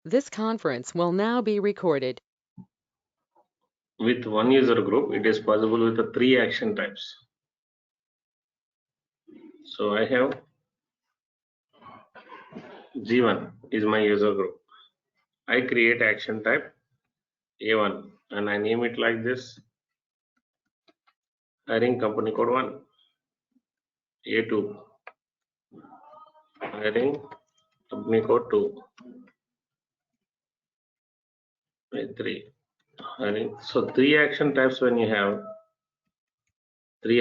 This conference will now be recorded. With one user group, it is possible with the 3 action types. So I have G1 is my user group. I create action type A1 and I name it like this, hiring company code 1. A2, hiring company code 2. A3, hiring. So 3 action types when you have 3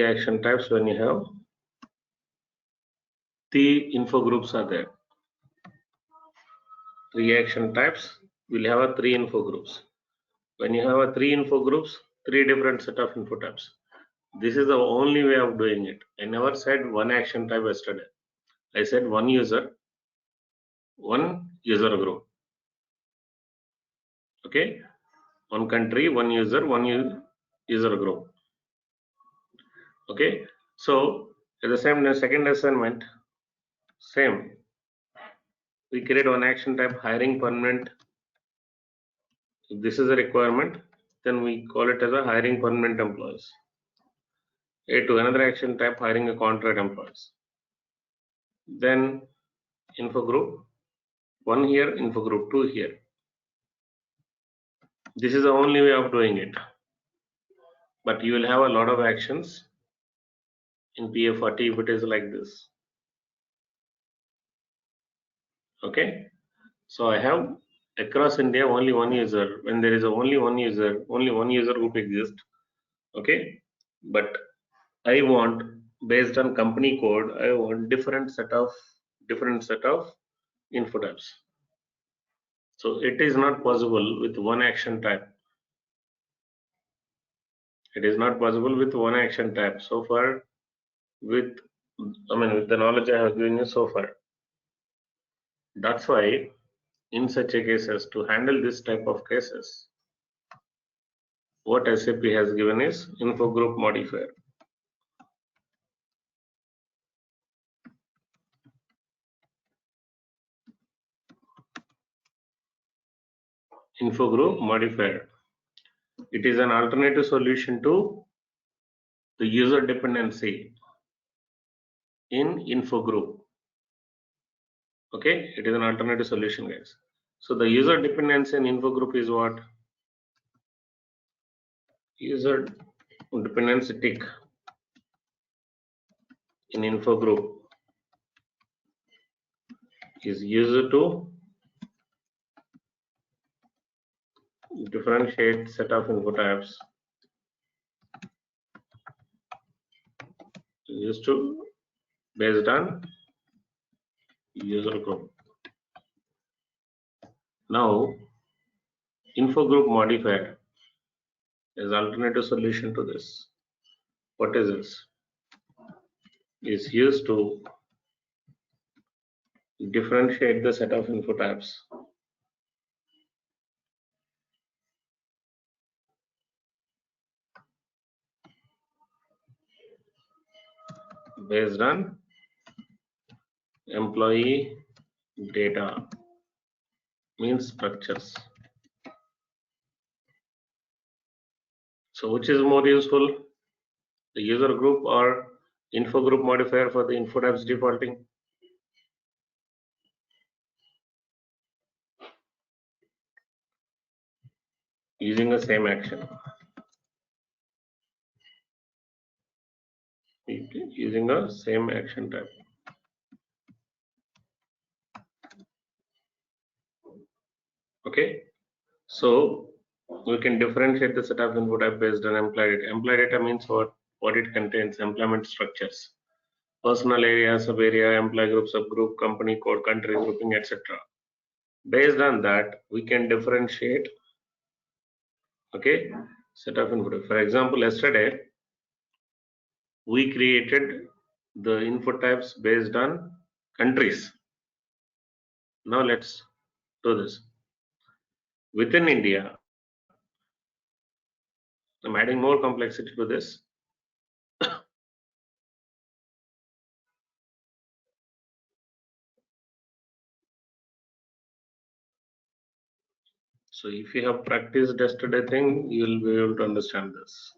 info groups are there. 3 action types will have a 3 info groups. When you have a 3 info groups, 3 different set of info types. This is the only way of doing it. I never said one action type yesterday. I said one user group. Okay, one country, one user, user group. Okay, so at the same second assignment, same. We create one action type hiring permanent. If this is a requirement, then we call it as a hiring permanent employees. A2, another action type hiring a contract employees. Then info group 1 here, info group 2 here. This is the only way of doing it. But you will have a lot of actions in PA40 if it is like this. Okay, so I have across India only one user. When there is only one user group exists. Okay, but I want based on company code, I want different set of info types. So it is not possible with one action type. It is not possible with one action type. So far, with with the knowledge I have given you so far. That's why in such a cases, to handle this type of cases, what SAP has given is info group modifier. Info group modifier. It is an alternative solution to the user dependency in info group. Okay, it is an alternative solution, guys. So the user dependency in info group is what? User dependency tick in info group is used to differentiate set of info types used to based on user group. Now info group modifier is alternative solution to this. What is this? Is used to differentiate the set of info types based on employee data, means structures. So which is more useful, the user group or info group modifier for the info types defaulting? Using the same action. Using the same action type. Okay, so we can differentiate the set of input type based on employee data. Employee data means what? What it contains: employment structures, personal area, sub area, employee group, subgroup, company code, country grouping, etc. Based on that, we can differentiate. Okay, set of input. For example, yesterday we created the input types based on countries. Now let's do this within India. I'm adding more complexity to this. So if you have practiced yesterday thing, you will be able to understand this.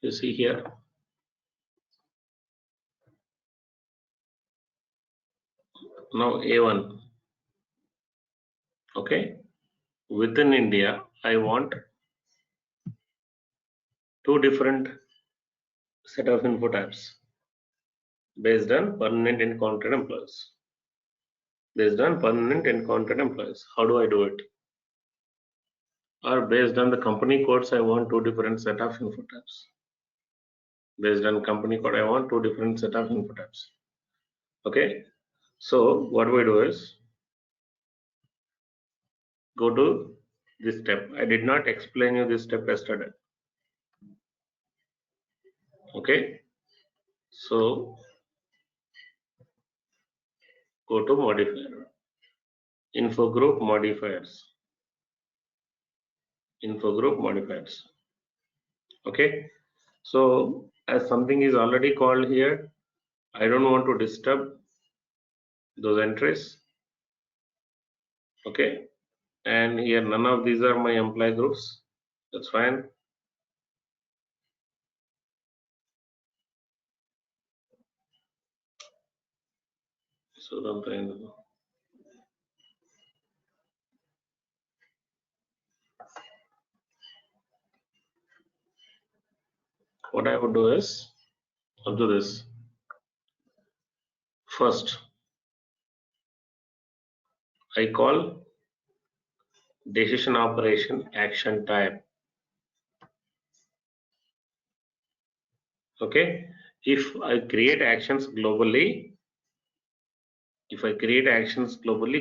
You see here, now A1. Okay, within India, I want two different set of info types based on permanent and contract employees. Based on permanent and contract employees. How do I do it? Or based on the company codes, I want two different set of info types. Based on company code, I want two different set of info types. Okay, so what we do is go to this step. I did not explain you this step yesterday. Okay, so go to modifier, info group modifiers, info group modifiers. Okay, so as something is already called here, I don't want to disturb those entries. Okay, and here none of these are my employee groups. That's fine. So what I would do is, I'll do this. First, I call decision operation action type. Okay, if I create actions globally,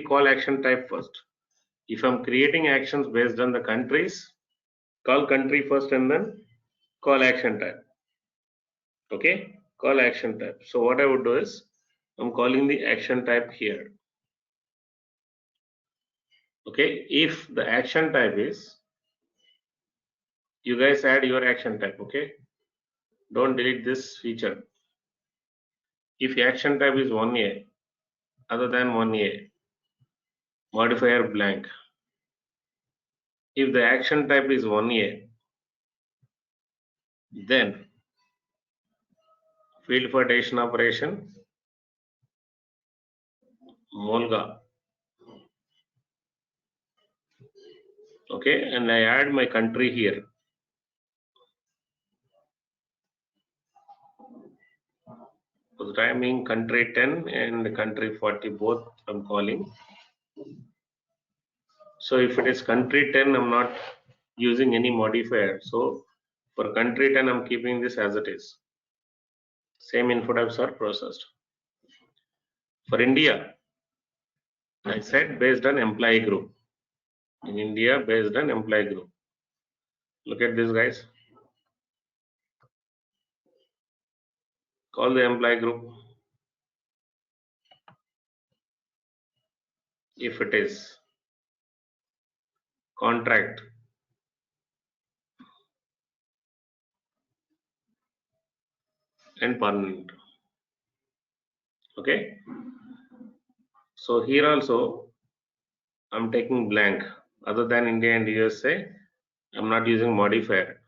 call action type first. If I'm creating actions based on the countries, call country first and then call action type. Okay, call action type. So what I would do is, I'm calling the action type here. Okay, if the action type is, you guys add your action type. Okay, don't delete this feature. If action type is 1A, other than 1A, modifier blank. If the action type is 1A, then field for decision operation, Molga. Okay, and I add my country here. For the timing, country 10 and country 40, both I'm calling. So if it is country 10, I'm not using any modifier. So for country 10, I'm keeping this as it is. Same info types are processed. For India, I said based on employee group. In India, based on employee group. Look at this, guys. Call the employee group. If it is contract, and permanent. Okay, so here also I'm taking blank. Other than India and USA, I'm not using modifier.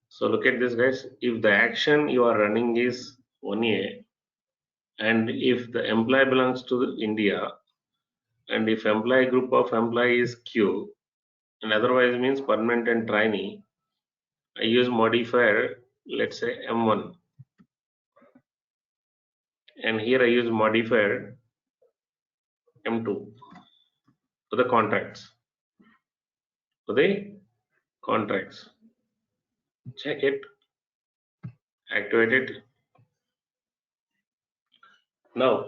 So look at this, guys. If the action you are running is 1A, and if the employee belongs to India, and if employee group of employee is Q, and otherwise means permanent and trainee, I use modifier, let's say M1, and here I use modifier M2 for the contracts. For the contracts, check it, activate it. Now,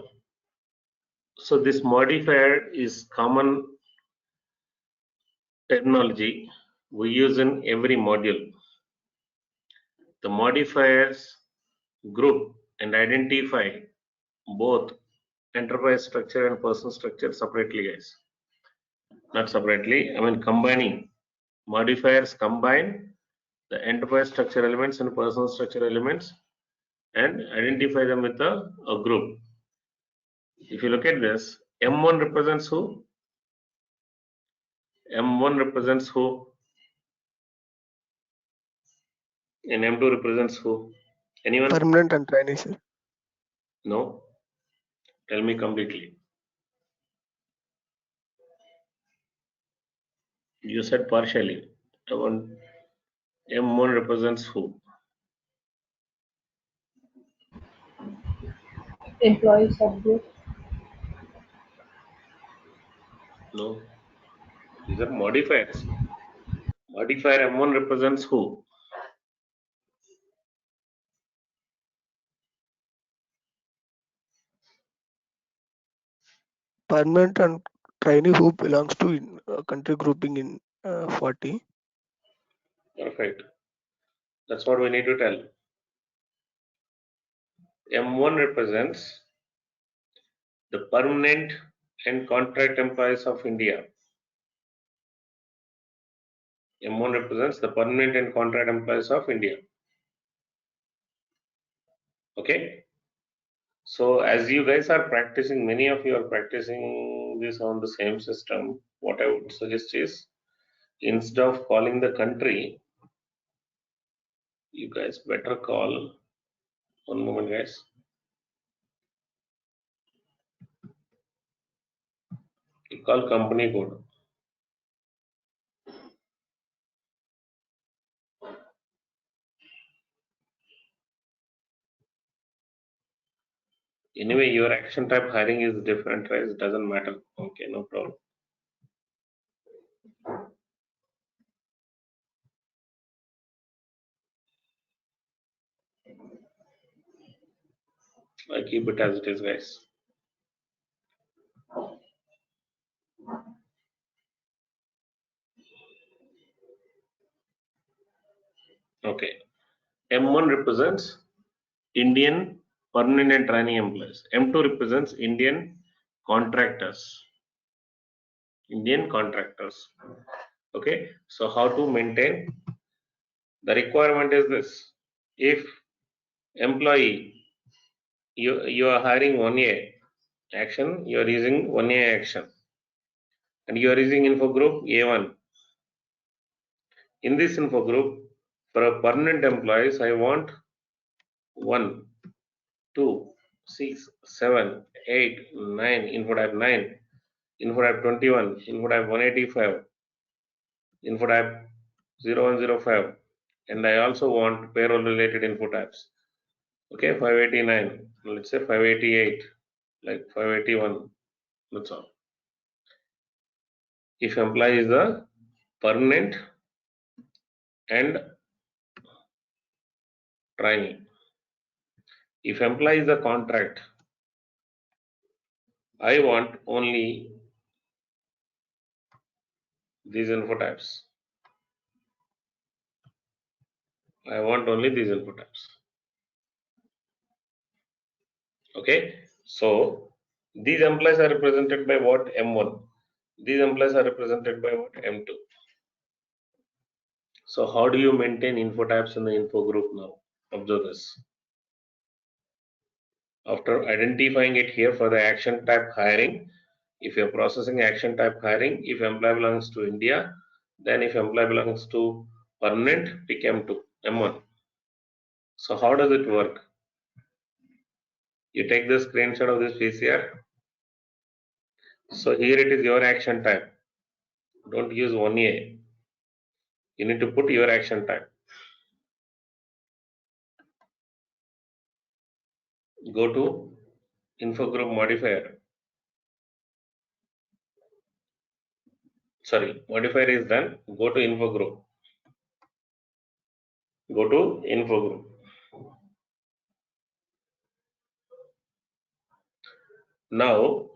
so this modifier is common terminology we use in every module. The modifiers group and identify both enterprise structure and person structure separately, guys. Not separately, I mean combining. Modifiers combine the enterprise structure elements and person structure elements and identify them with a group. If you look at this, M1 represents who? M1 represents who? And M2 represents who? Anyone? Permanent and trainee, sir. No? Tell me completely. You said partially. M1 represents who? Employee subgroup. No. These are modifiers. Modifier M1 represents who? Permanent and trainee who belongs to country grouping in 40. Perfect. That's what we need to tell. M1 represents the permanent and contract employees of India. M1 represents the permanent and contract employees of India. Okay. So as you guys are practicing, many of you are practicing this on the same system. What I would suggest is, instead of calling the country, you guys better call, one moment guys. You call company code. Anyway, your action type hiring is different, right? It doesn't matter. Okay, no problem. I keep it as it is, guys. Okay. M1 represents Indian permanent and training employees. M2 represents Indian contractors. Indian contractors. Okay. So how to maintain? The requirement is this. If employee, you are hiring 1A action, you are using 1A action, and you are using info group A1. In this info group, for a permanent employees, I want 1, 2, 6, 7, 8, 9, info type 9, info type 21, info type 185, info type 0105, and I also want payroll related info types. Okay, 589, let's say 588, like 581, that's all. If employee is a permanent and trainee. If employee is a contract, I want only these info types. I want only these info types. Okay, so these employees are represented by what? M1. These employees are represented by what? M2. So how do you maintain info types in the info group now? Observe this. After identifying it here for the action type hiring, if you're processing action type hiring, if employee belongs to India, then if employee belongs to permanent, pick M2, M1. So how does it work? You take the screenshot of this VCR. So here it is your action type. Don't use 1A. You need to put your action type. Go to info group modifier. sorry, modifier is done. Go to info group. Go to info group. Now,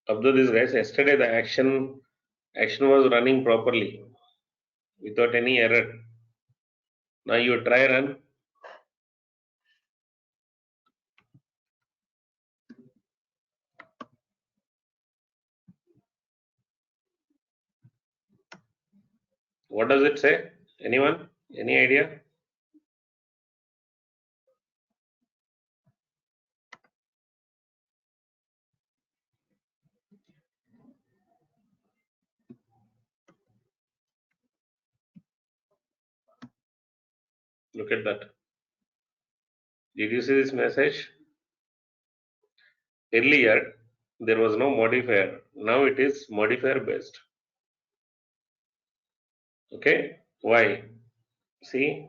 observe this, guys. Yesterday the action was running properly without any error. Now you try run. What does it say? Anyone? Any idea? Look at that. Did you see this message? Earlier, there was no modifier. Now it is modifier based. Okay? Why? See,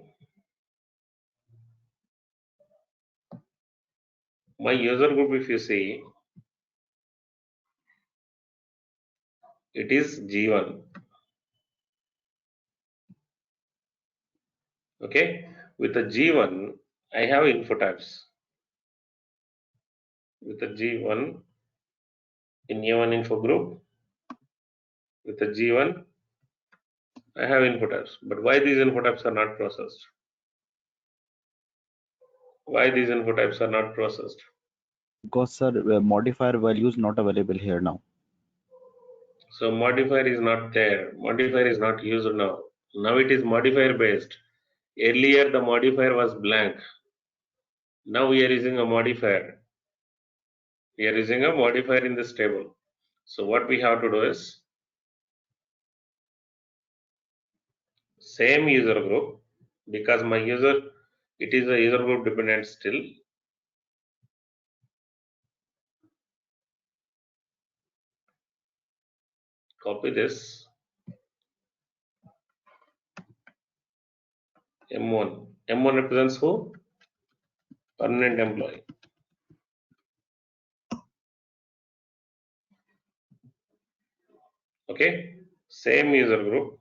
my user group, if you see, it is G1. Okay? With the G1, I have info types. With the G1 in A1 info group, with the G1, I have info types. But why these info types are not processed? Why these info types are not processed? Because sir, modifier value is not available here now. So modifier is not there. Modifier is not used now. Now it is modifier based. Earlier the modifier was blank. Now we are using a modifier. We are using a modifier in this table. So what we have to do is same user group, because my user, it is a user group dependent still. Copy this. M1. M1 represents who? Permanent employee. Okay. Same user group.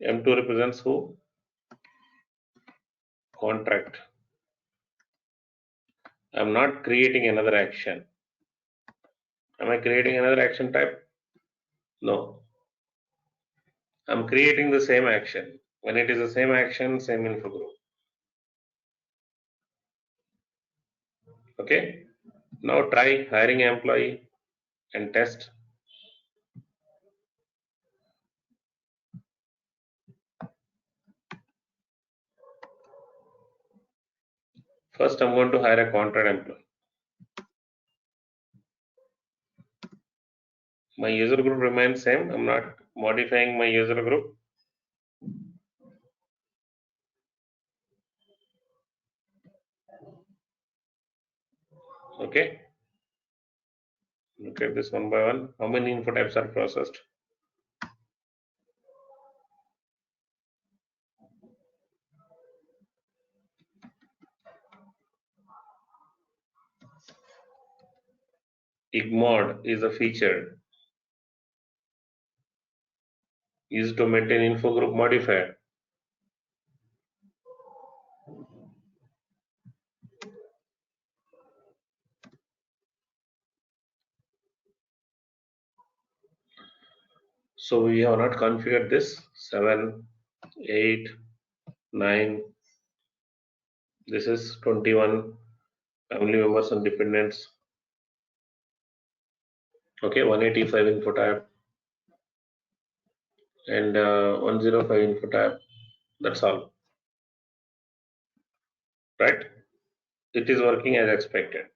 M2 represents who? Contract. I'm not creating another action. Am I creating another action type? No. I'm creating the same action. When it is the same action, same info group. Okay. Now try hiring employee and test. First, I'm going to hire a contract employee. My user group remains same. I'm not modifying my user group. Okay. Look at this one by one. How many info types are processed? Igmod is a feature used to maintain info group modifier. So we have not configured this 7, 8, 9. This is 21 family members and dependents. Okay, 185 info type and 105 info type. That's all. Right? It is working as expected.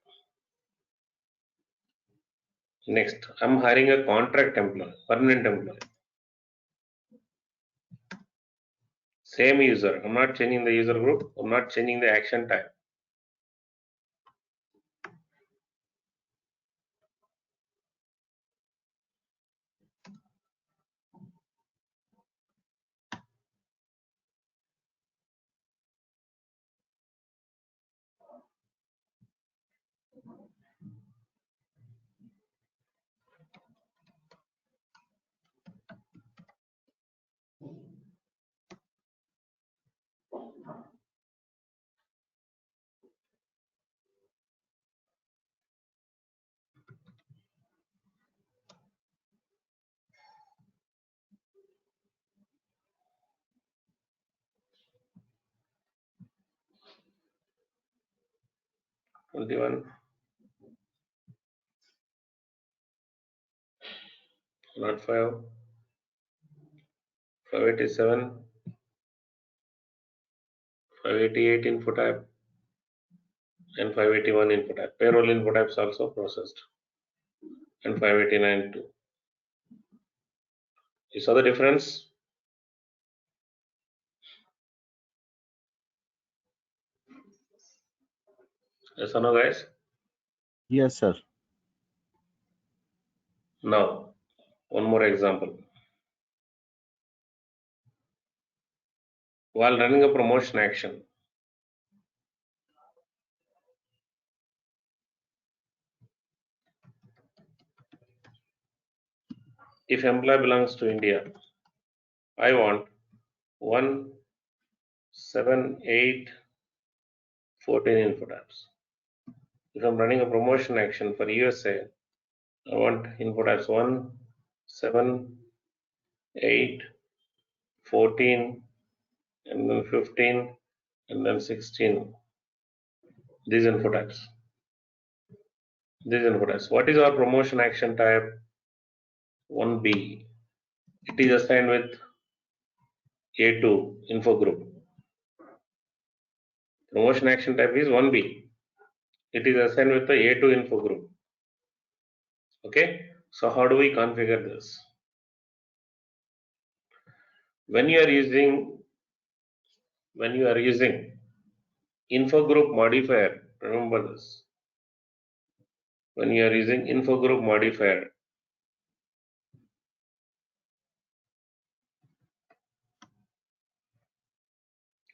Next, I'm hiring a contract employee, permanent employee. Same user. I'm not changing the user group. I'm not changing the action type. 21, 105, 587, 588 input type, and 581 input type. Payroll input types also processed, and 589 too. You saw the difference? Yes or no, guys? Yes, sir. Now, one more example. While running a promotion action, if employee belongs to India, I want 1, 7, 8, 14 input types. If I'm running a promotion action for USA, I want input types 1, 7, 8, 14, and then 15, and then 16. These input types. What is our promotion action type? 1B. It is assigned with A2 info group. Promotion action type is 1B. It is assigned with the A2 info group. Okay. So how do we configure this? When you are using info group modifier, remember this. When you are using info group modifier,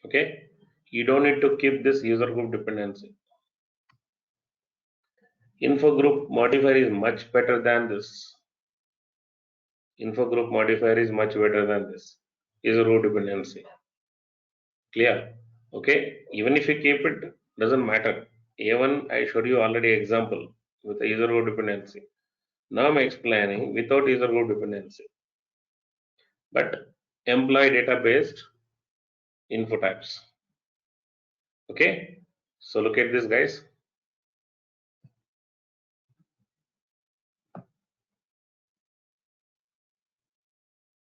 okay, you don't need to keep this user group dependency. Info group modifier is much better than this. Info group modifier is much better than this user group dependency. Clear? Okay. Even if you keep it, doesn't matter. A1 I showed you already example with the user group dependency. Now I'm explaining without user group dependency. But employee data based info types. Okay. So look at this, guys.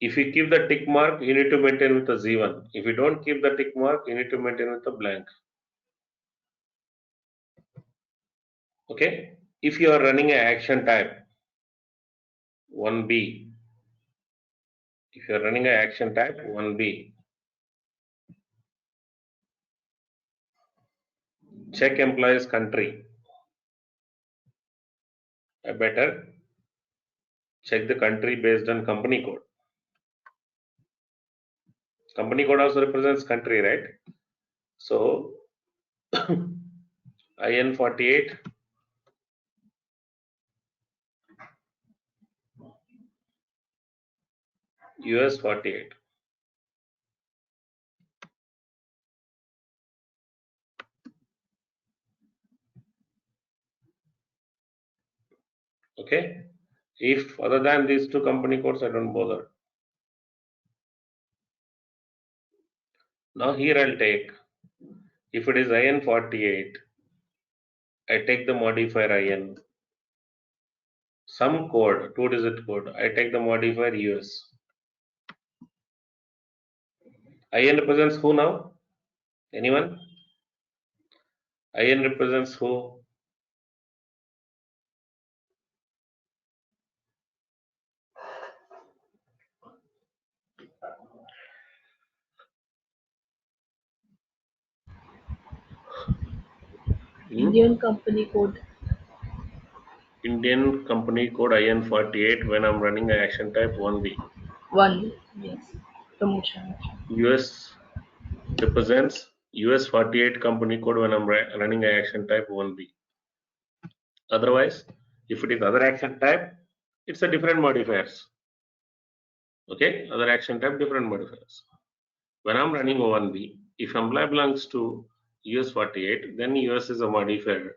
If you keep the tick mark, you need to maintain with the Z1. If you don't keep the tick mark, you need to maintain with the blank. Okay. If you are running an action type 1B, if you are running an action type 1B, check employees country. I better check the country based on company code. Company code also represents country, right? So IN 48, US 48. Okay. If other than these two company codes, I don't bother. Now here I'll take, if it is IN 48, I take the modifier IN. Some code, 2-digit code, I take the modifier US. IN represents who now? Anyone? IN represents who? Indian company code. Indian company code IN 48 when I'm running an action type 1B. 1. Yes. Promotion. US represents US 48 company code when I'm running an action type 1B. Otherwise, if it is other action type, it's a different modifiers. Okay, other action type, different modifiers. When I'm running 1B, if employee belongs to US 48, then US is a modifier.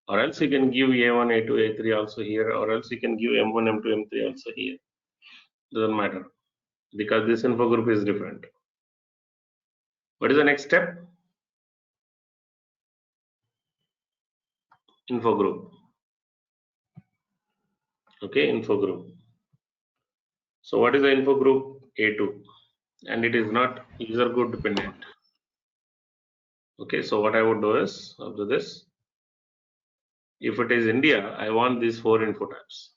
Or else you can give A1, A2, A3 also here, or else you can give M1, M2, M3 also here. Doesn't matter, because this info group is different. What is the next step? info group. Okay, info group. So what is the info group? A2, and it is not user group dependent. Okay, so what I would do is, after this, if it is India, I want these 4 info types.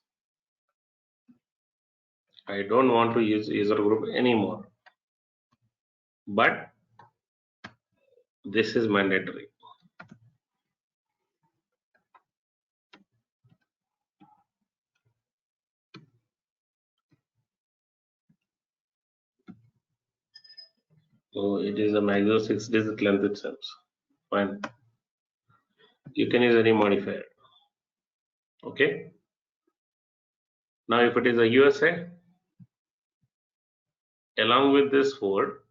I don't want to use user group anymore, but this is mandatory. So it is a maximum 6-digit length itself. Fine. You can use any modifier. Okay. Now if it is a USA, along with this 4,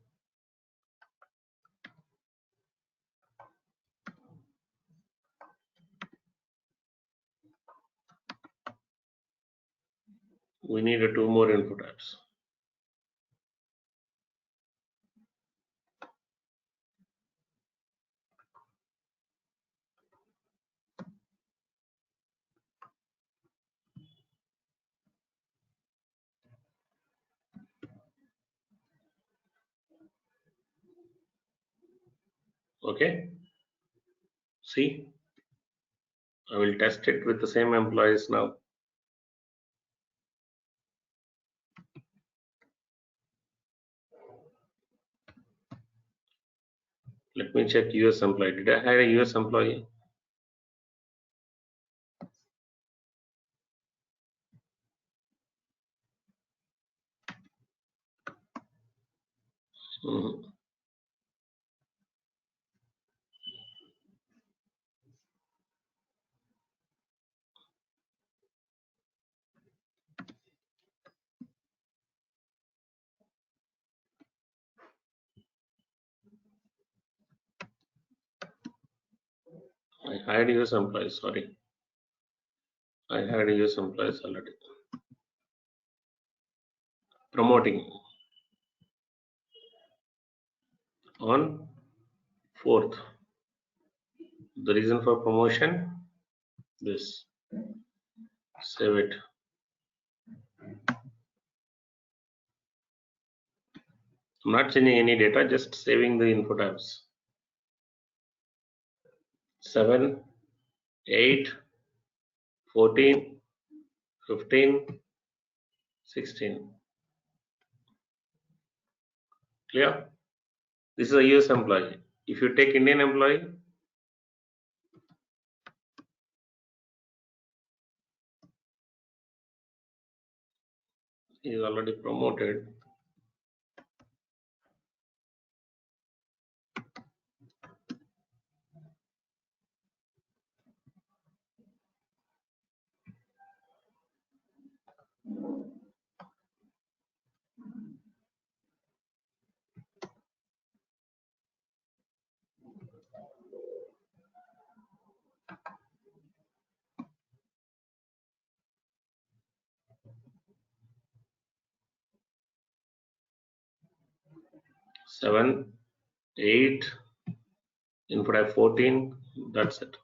we need 2 more info types. Okay. See, I will test it with the same employees now. Let me check US employee. Did I hire a US employee? Mhm. I hired US employees, sorry. I hired US employees already. Promoting on 4th. The reason for promotion, this. Save it. I'm not changing any data, just saving the info tabs. 7, 8, 14, 15, 16. Clear? This is a US employee. If you take Indian employee, he is already promoted. Seven, 8, info type 14. That's it.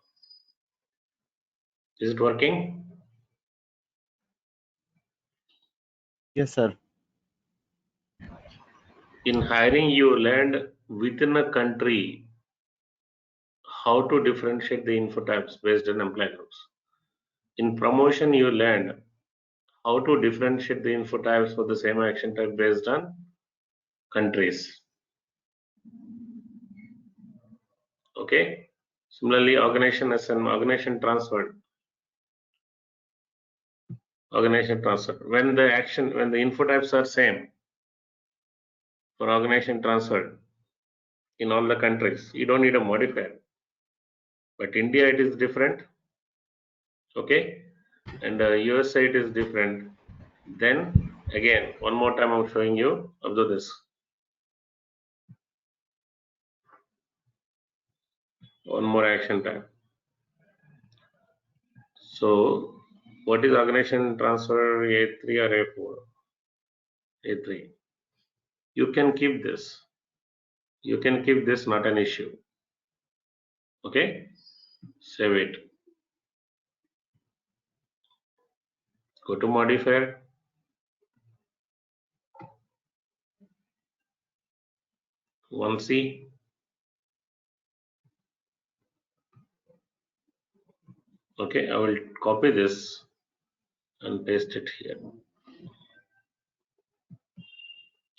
Is it working? Yes, sir. In hiring, you learned within a country how to differentiate the info types based on employee groups. In promotion, you learned how to differentiate the info types for the same action type based on countries. Okay. Similarly, organization as an organization transferred. Organization transfer. When the info types are same for organization transferred in all the countries, you don't need a modifier. But India, it is different. Okay. And USA, it is different. Then again, one more time, I'm showing you. Observe this. One more action type. So, what is organization transfer A3 or A4? A3. You can keep this. You can keep this, not an issue. Okay, save it. Go to modifier. One C. Okay, I will copy this and paste it here.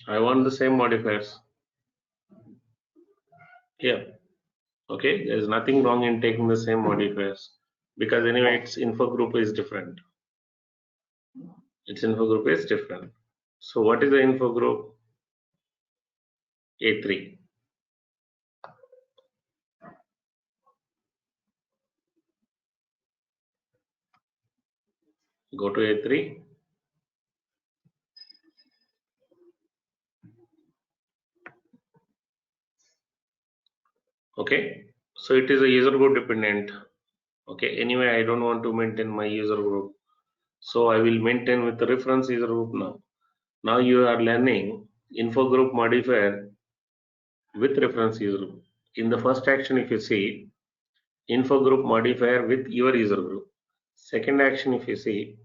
I want the same modifiers. Here. Okay, there is nothing wrong in taking the same modifiers because anyway its info group is different. Its info group is different. So what is the info group? A3. Go to A3. Okay, so it is a user group dependent. Okay, anyway I don't want to maintain my user group, so I will maintain with the reference user group now. Now you are learning info group modifier with reference user group. In the first action, if you see info group modifier with your user group. Second action, if you see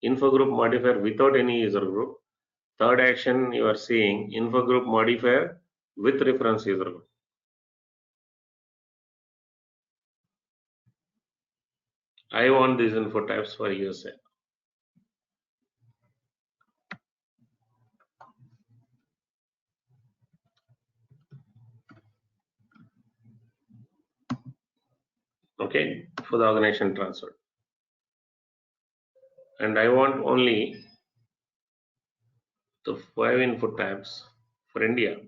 info group modifier without any user group. Third action, you are seeing info group modifier with reference user group. I want these info types for USA. Okay, for the organization transfer. And I want only the 5 input types for India.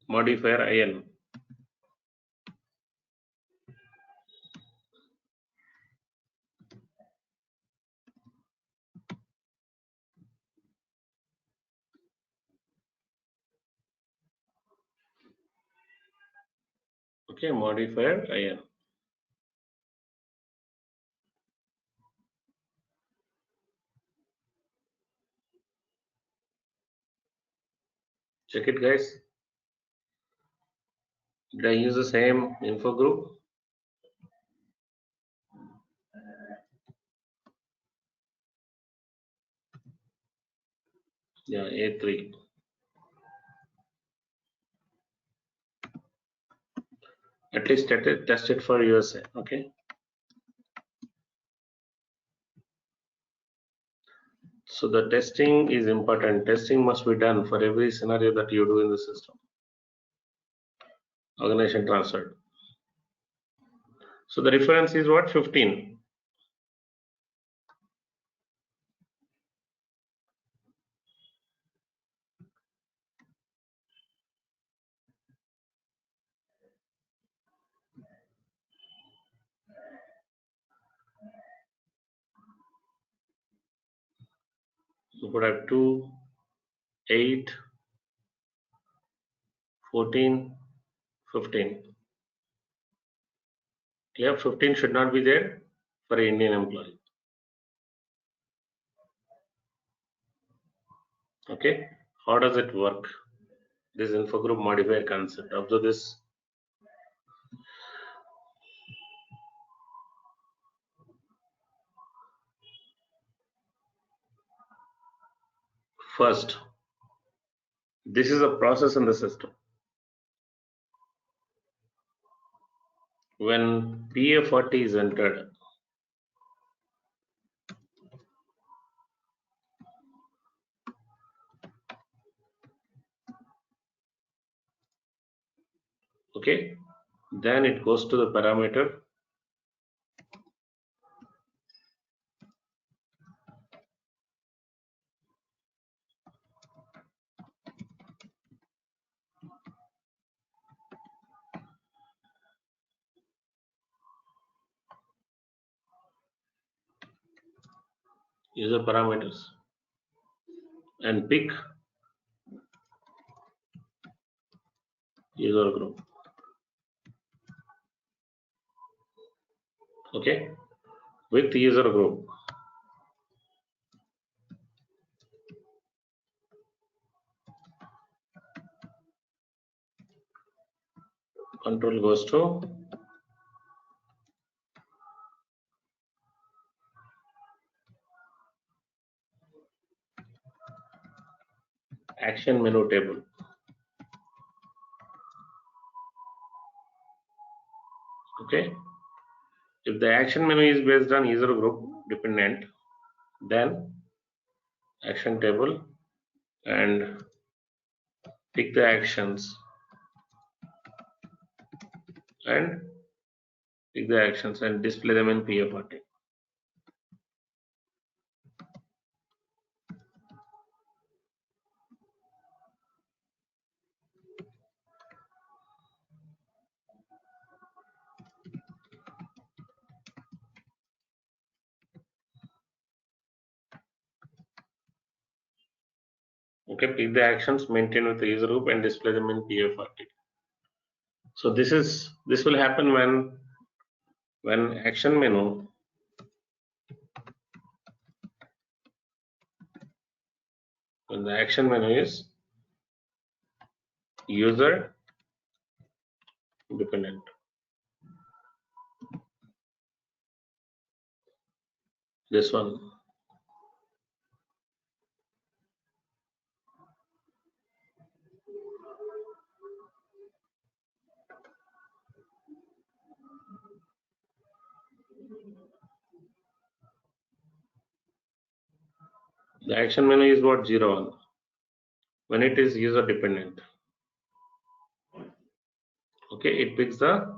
Modifier IN. Okay, modifier IN. Check it, guys. Did I use the same info group? Yeah, A3. At least test it for USA. Okay. So the testing is important. Testing must be done for every scenario that you do in the system. Organization transfer. So the reference is what? 15. You could have 2, 8, 14, 15. Clear? 15 should not be there for an Indian employee. Okay. How does it work? This info group modifier concept. Observe this. First, this is a process in the system. When PA40 is entered, okay, then it goes to the parameter. User parameters and pick user group. Okay, with user group. control goes to action menu table. Okay, if the action menu is based on user group dependent, then action table and pick the actions and display them in PA40. Okay, pick the actions, maintain with the user group and display them in PA40. So this will happen when action menu is user dependent. This one. The action menu is what? 0, 1. When it is user dependent. Okay, it picks the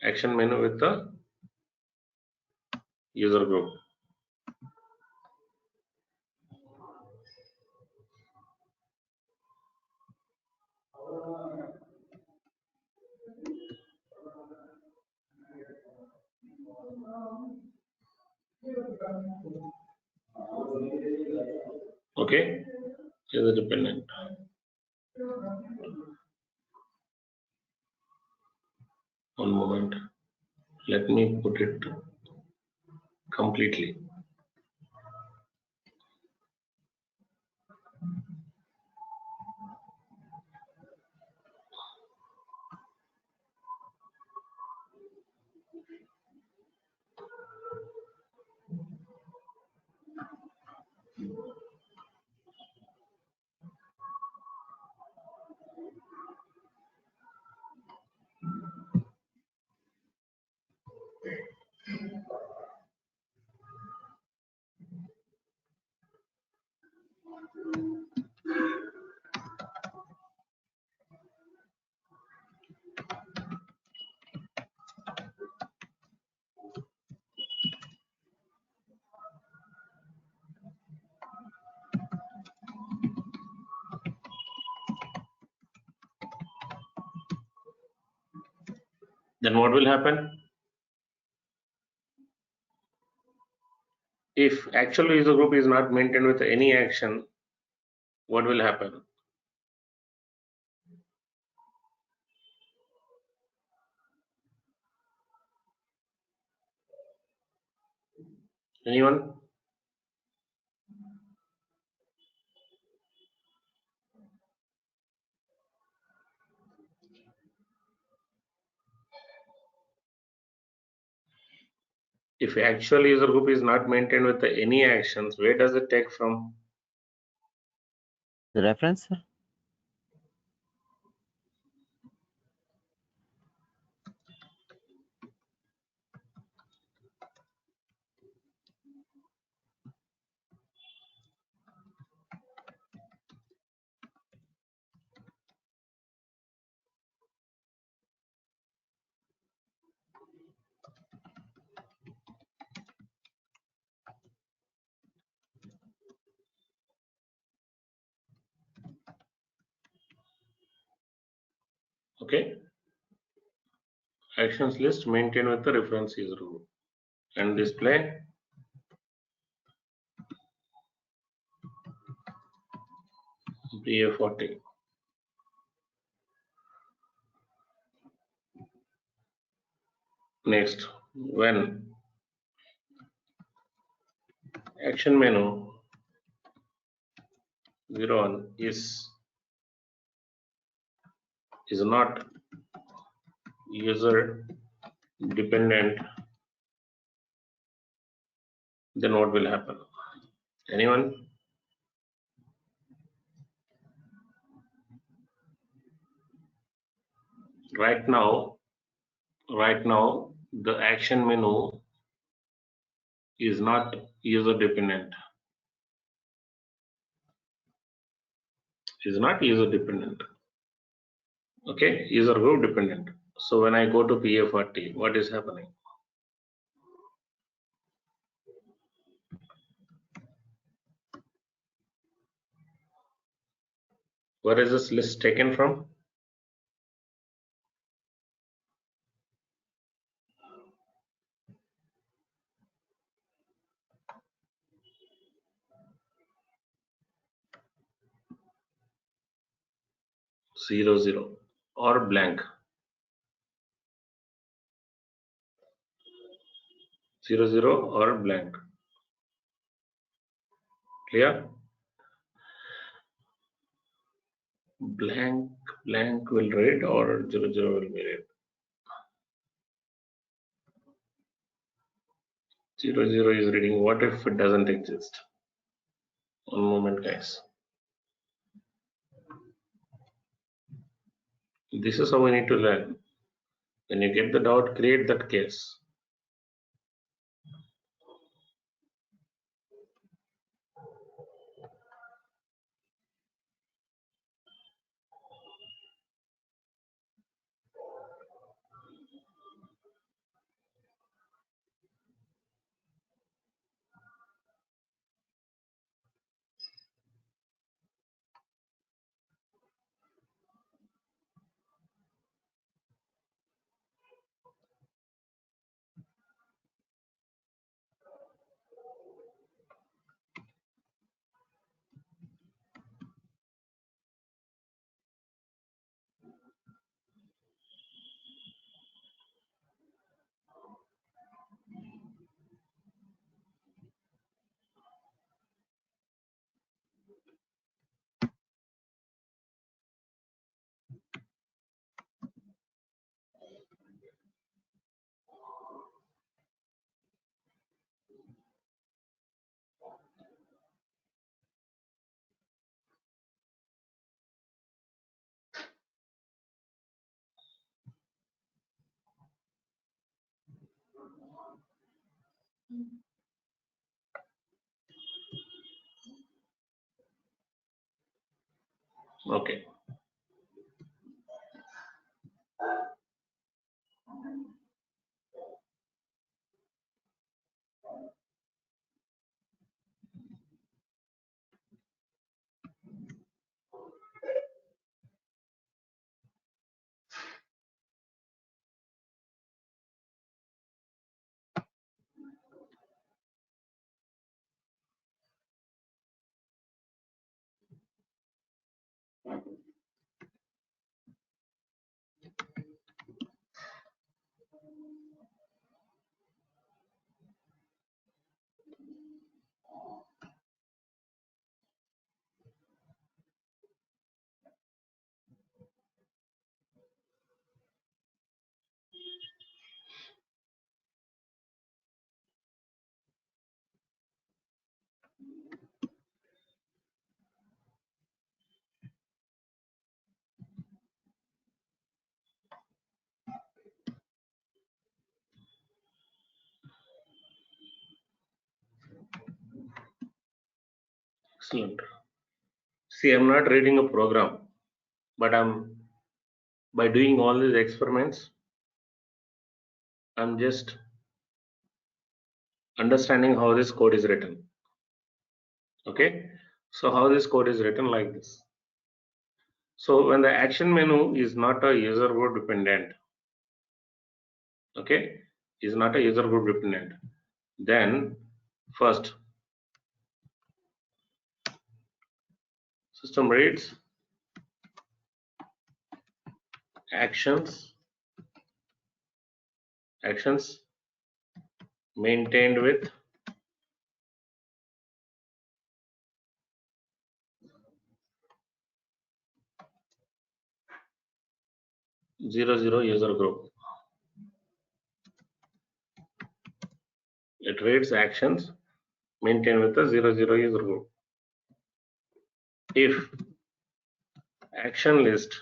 action menu with the user group. Okay, user dependent. One moment, let me put it completely. Then what will happen? If actual user group is not maintained with any action, what will happen? Anyone? If actual user group is not maintained with any actions, where does it take from? The reference, sir? Okay, actions list maintained with the reference user group and display PA40. Next, when action menu 0, 1 is not user dependent, then what will happen? Anyone? Right now, the action menu is not user dependent. Okay, user group dependent. So when I go to PA40, what is happening? Where is this list taken from? Zero zero or blank. 00 or blank. Clear? Blank will read or 00 will be read. 00 is reading. What if it doesn't exist? One moment, guys. This is how we need to learn. When you get the doubt, create that case. Okay. Excellent. See, I'm not reading a program, but by doing all these experiments, I'm just understanding how this code is written. Okay, so how this code is written like this. So when the action menu is not a user group dependent, okay, is not a user group dependent, then first system reads actions maintained with zero user group. It reads actions maintained with the 00 user group. If action list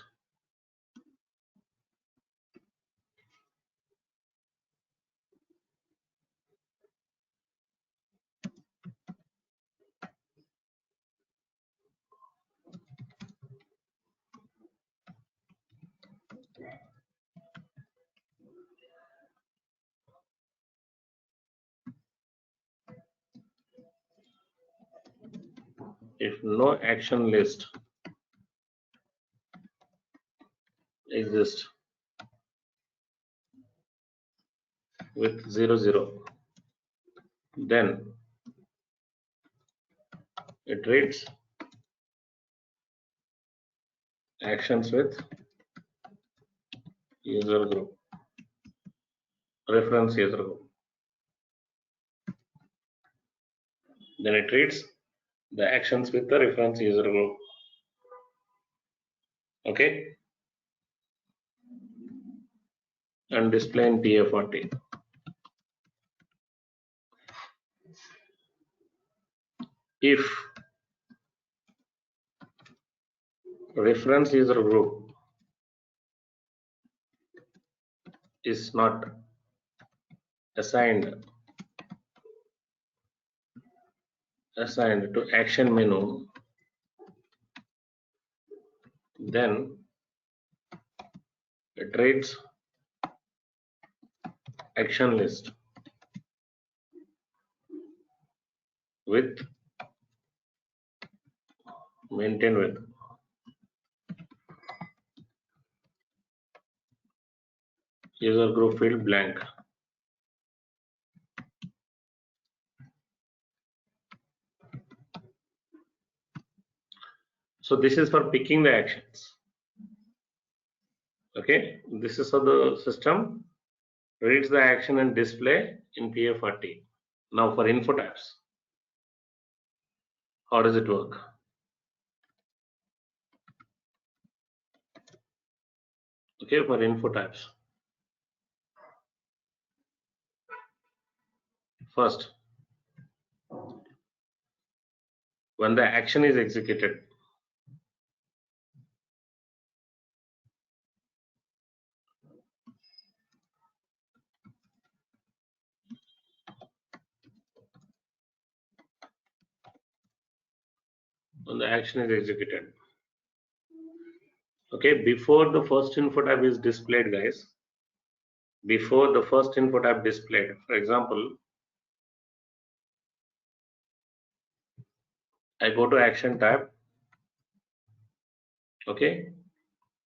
if no action list exists with 00, then it reads actions with user group, reference user group. Then it reads the actions with the reference user group. Okay, and display in PA40. If reference user group is not assigned to action menu, then it reads action list with maintained with user group field blank. So this is for picking the actions. Okay, this is how the system reads the action and display in PA40. Now for info types, how does it work? Okay, for info types, first, when the action is executed, okay, before the first info type is displayed, guys, before the first info type displayed, for example, I go to action type. Okay,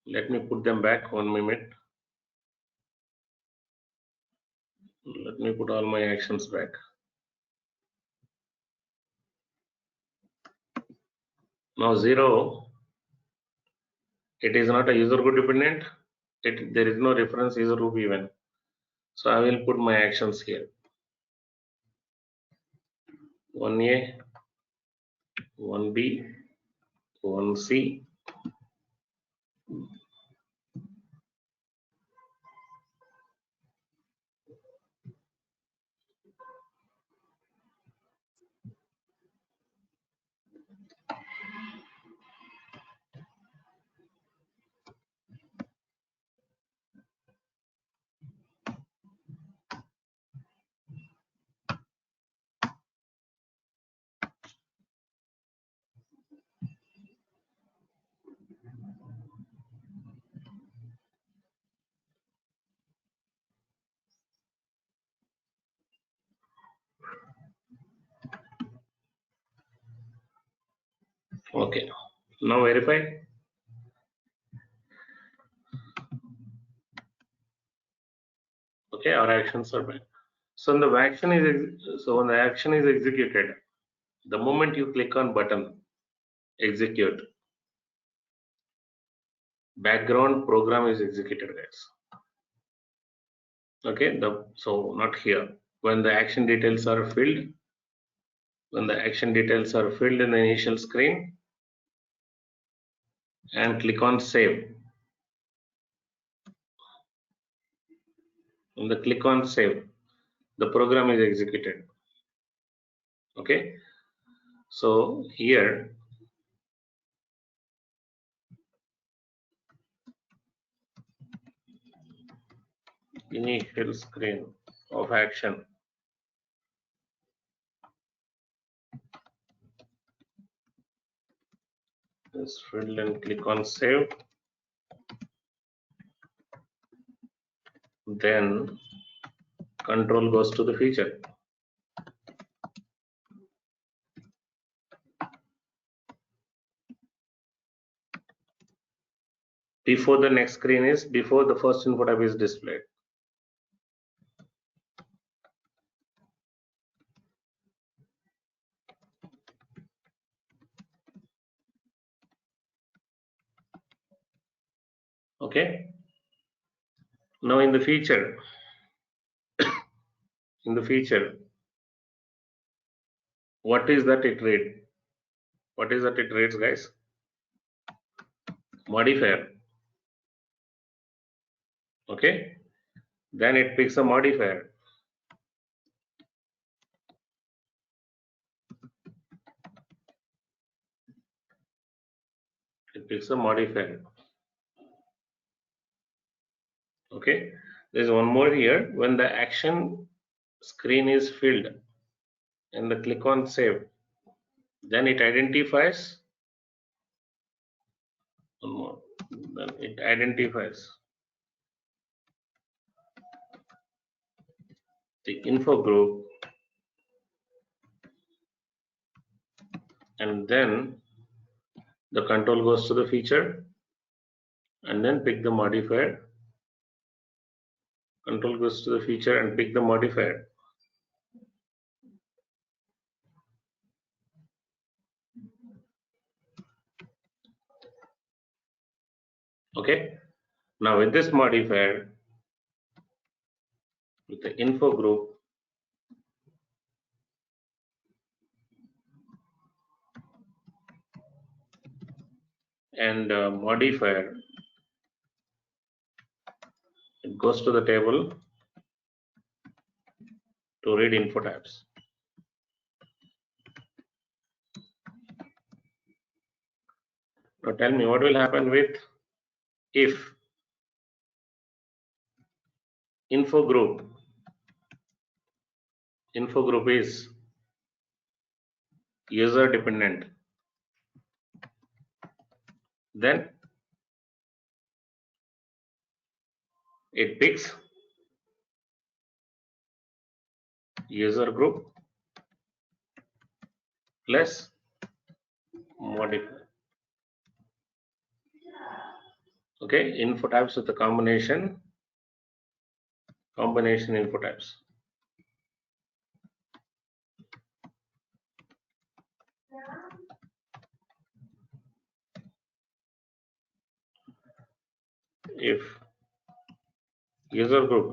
let me put them back 1 minute. Let me put all my actions back. Now 0, it is not a user group dependent. There is no reference user group even. So I will put my actions here. 1A, 1B, 1C, okay. Now verify. Okay, our actions are back. So when the action is executed, the moment you click on button execute, background program is executed, guys. Okay, so not here. When the action details are filled, in the initial screen, and click on save. When the click on save, the program is executed. Okay, so here initial screen of action is filled and click on save. Then control goes to the feature. Before the next screen is before the first info tab is displayed. Okay. Now in the feature, what is that it read? What is that it reads, guys? Modifier. Okay. Then it picks a modifier. It picks a modifier. Okay. There's one more here. When the action screen is filled and the click on save, then it identifies one more. Then it identifies the info group, and then the control goes to the feature and then pick the modifier. Control goes to the feature and pick the modifier. Okay. Now with this modifier, with the info group, and modifier, it goes to the table to read info tabs. Now tell me what will happen with if info group is user dependent, then it picks user group plus modifier. Okay, info tabs with the combination info tabs. If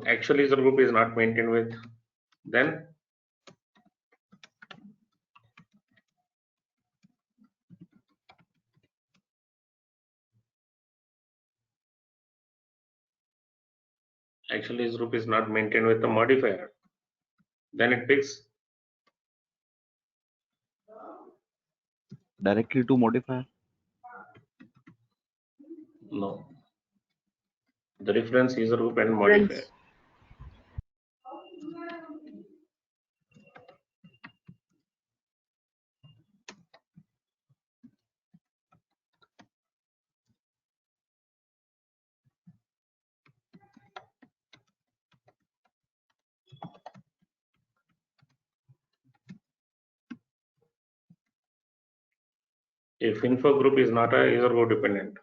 actual user group is not maintained with, then actual user group is not maintained with the modifier, then it picks Directly to modifier. no, the reference user group and modifier. Friends. If info group is not a user group dependent,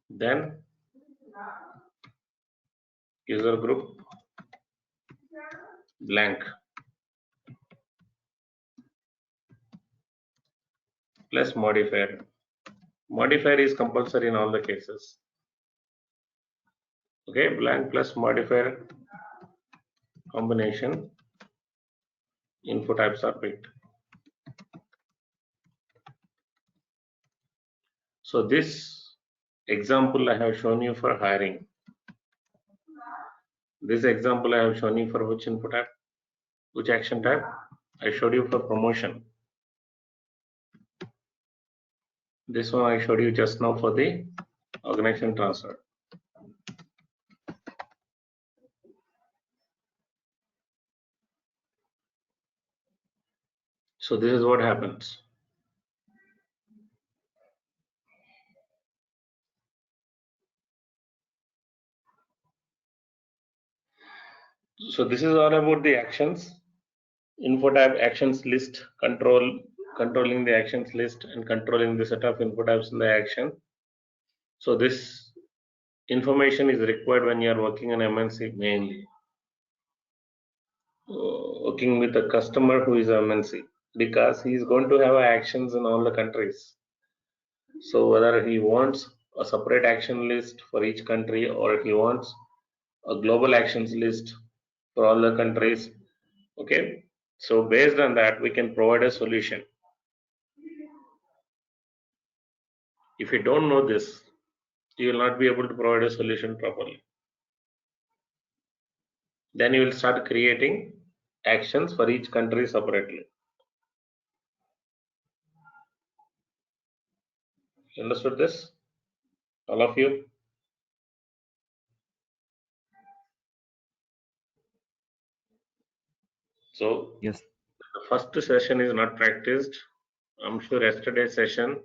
then user group blank plus modifier. Modifier is compulsory in all the cases. Okay, blank plus modifier combination info types are picked. So this example I have shown you for hiring. This example I have shown you for which input type, which action type? I showed you for promotion. This one I showed you just now for the organization transfer. So this is what happens. So this is all about the actions. Info type actions list, controlling the actions list and controlling the set of input types in the action. So this information is required when you are working on MNC mainly. Working with a customer who is MNC, because he is going to have actions in all the countries. So whether he wants a separate action list for each country or he wants a global actions list for all the countries, okay, so based on that we can provide a solution. If you don't know this, you will not be able to provide a solution properly. Then you will start creating actions for each country separately. You understood this, all of you? So Yes. the first session is not practiced. I'm sure yesterday's session,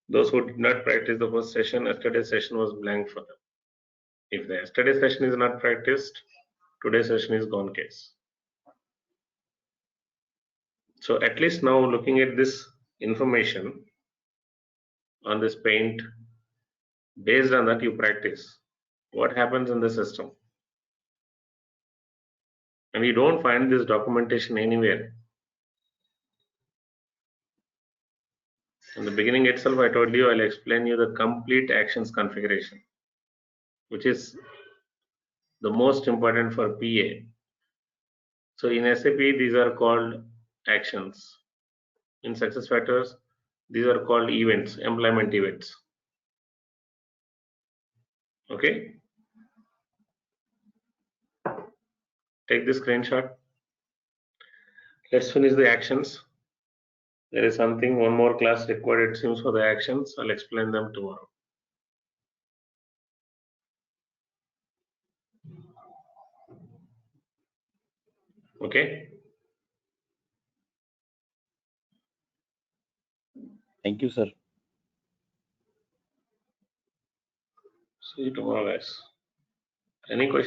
those who did not practice the first session, yesterday's session was blank for them. If the yesterday's session is not practiced, today's session is gone case. So at least now looking at this information on this paint, based on that you practice what happens in the system. And you don't find this documentation anywhere. In the beginning itself, I told you I'll explain you the complete actions configuration, which is the most important for PA. So in SAP, these are called actions. In SuccessFactors, these are called events, employment events. Okay. Take the screenshot. Let's finish the actions. There is something, one more class required, it seems, for the actions. I'll explain them tomorrow. Okay. Thank you, sir. See you tomorrow, guys. Any questions?